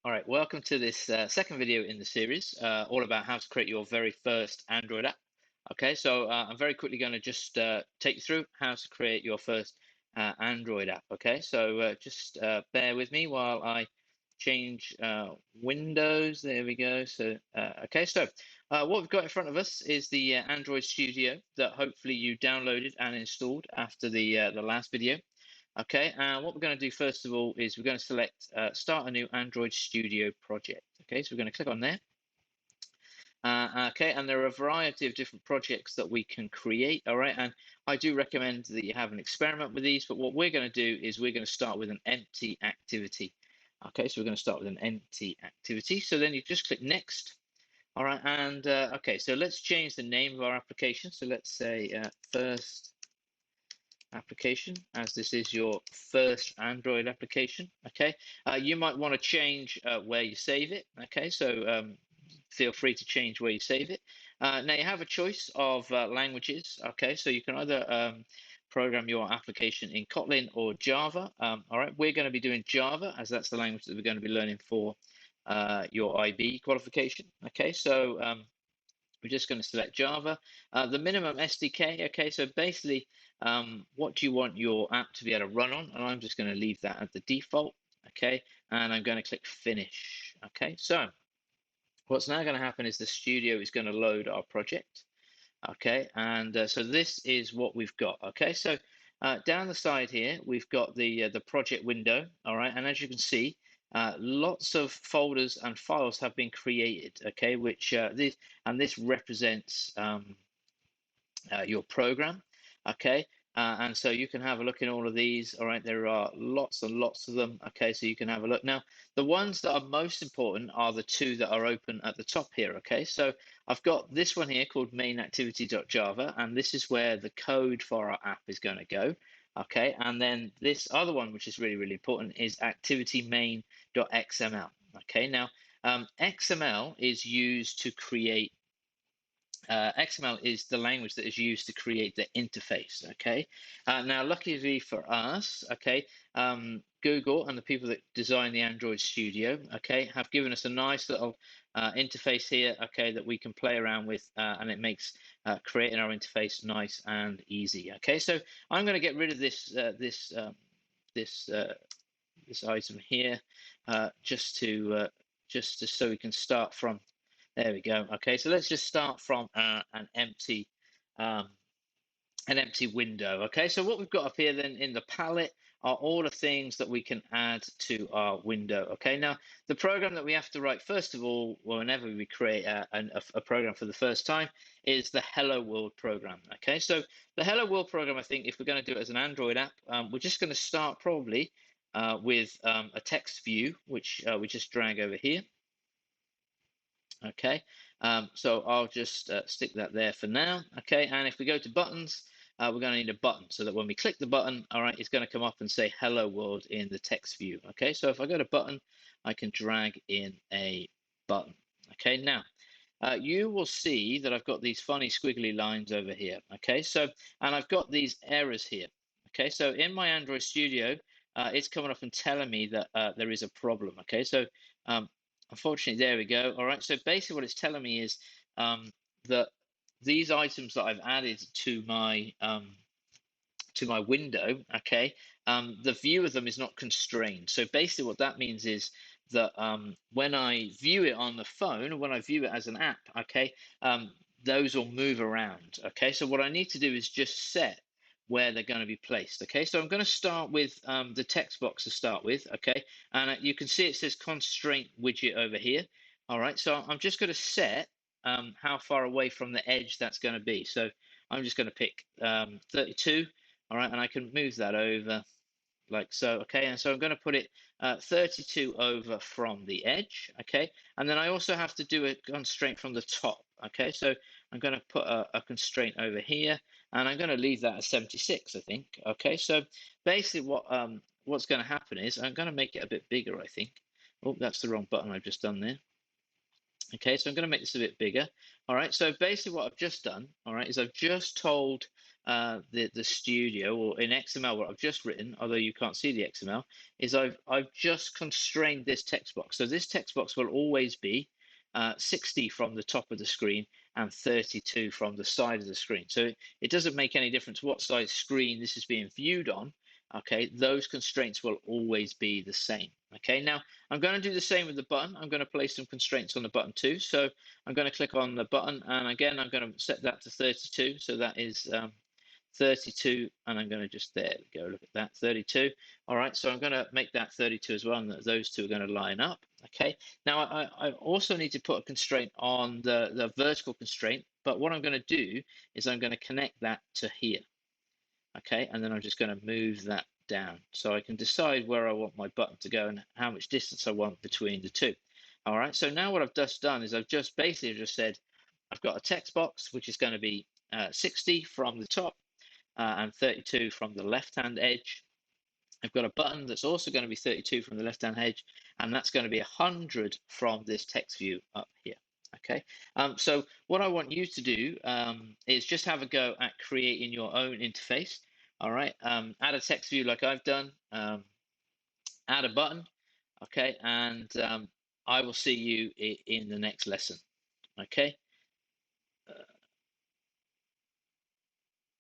All right, welcome to this second video in the series, all about how to create your very first Android app. Okay, so I'm very quickly going to just take you through how to create your first Android app. Okay, so just bear with me while I change windows. There we go. So, okay, so what we've got in front of us is the Android Studio that hopefully you downloaded and installed after the last video. Okay, and what we're going to do first of all is we're going to select Start a new Android Studio project. Okay, so we're going to click on there. Okay, and there are a variety of different projects that we can create. All right, and I do recommend that you have an experiment with these, but what we're going to do is we're going to start with an empty activity. Okay, so we're going to start with an empty activity. So then you just click Next. All right, and okay, so let's change the name of our application. So let's say First application, as this is your first Android application. Okay, you might want to change where you save it. Okay, so feel free to change where you save it. Now you have a choice of languages. Okay, so you can either program your application in Kotlin or Java. All right, we're going to be doing Java as that's the language that we're going to be learning for your IB qualification. Okay, so we're just going to select Java. The minimum SDK, okay, so basically, what do you want your app to be able to run on? And I'm just going to leave that at the default, okay, and I'm going to click Finish, okay. So what's now going to happen is the studio is going to load our project, okay, and so this is what we've got, okay. So down the side here, we've got the project window, all right, and as you can see, lots of folders and files have been created, okay, which this represents your program, okay. And so you can have a look in all of these. All right, there are lots and lots of them. Okay, so you can have a look. Now, the ones that are most important are the two that are open at the top here. Okay, so I've got this one here called main activity.java, and this is where the code for our app is going to go. Okay, and then this other one, which is really, really important, is activity main.xml. Okay, now XML is used to create XML is the language that is used to create the interface. Okay. Now, luckily for us, okay, Google and the people that design the Android Studio, okay, have given us a nice little interface here, okay, that we can play around with, and it makes creating our interface nice and easy. Okay, so I'm going to get rid of this item here, just so we can start from. There we go. Okay, so let's just start from um, an empty window. Okay, so what we've got up here then in the palette are all the things that we can add to our window. Okay, now the program that we have to write first of all, whenever we create a program for the first time, is the Hello World program. Okay, so the Hello World program, I think if we're going to do it as an Android app, we're just going to start probably with a text view, which we just drag over here. Okay, so I'll just stick that there for now. Okay, and if we go to buttons, we're going to need a button so that when we click the button, all right, it's going to come up and say Hello World in the text view. Okay, so if I go to button, I can drag in a button. Okay, now you will see that I've got these funny squiggly lines over here. Okay, so and I've got these errors here. Okay, so in my Android Studio, it's coming up and telling me that there is a problem. Okay, so unfortunately, there we go. All right. So basically, what it's telling me is that these items that I've added to my window, okay, the view of them is not constrained. So basically, what that means is that when I view it on the phone, when I view it as an app, okay, those will move around. Okay. So what I need to do is just set where they're going to be placed. Okay, so I'm going to start with the text box to start with. Okay, and you can see it says constraint widget over here. All right, so I'm just going to set how far away from the edge that's going to be. So I'm just going to pick 32. All right, and I can move that over like so. Okay, and so I'm going to put it 32 over from the edge. Okay, and then I also have to do a constraint from the top. Okay, so I'm going to put a constraint over here, and I'm going to leave that at 76, I think. Okay, so basically what's going to happen is I'm going to make it a bit bigger, I think. Oh, that's the wrong button I've just done there. Okay, so I'm going to make this a bit bigger. All right, so basically what I've just done, all right, is I've just told the studio, or in XML, what I've just written, although you can't see the XML, is I've just constrained this text box. So this text box will always be 60 from the top of the screen and 32 from the side of the screen. So it doesn't make any difference what size screen this is being viewed on. Okay, those constraints will always be the same. Okay, now I'm going to do the same with the button. I'm going to place some constraints on the button too. So I'm going to click on the button, and again, I'm going to set that to 32. So that is 32, and I'm going to just, there we go, look at that, 32. All right, so I'm going to make that 32 as well, and those two are going to line up. Okay, now I also need to put a constraint on the vertical constraint, but what I'm going to do is I'm going to connect that to here. Okay, and then I'm just going to move that down so I can decide where I want my button to go and how much distance I want between the two. All right, so now what I've just done is I've just basically just said I've got a text box which is going to be 60 from the top and 32 from the left-hand edge. I've got a button that's also going to be 32 from the left-hand edge, and that's going to be 100 from this text view up here. Okay, so what I want you to do is just have a go at creating your own interface. All right, add a text view like I've done, add a button, okay, and I will see you in the next lesson. Okay.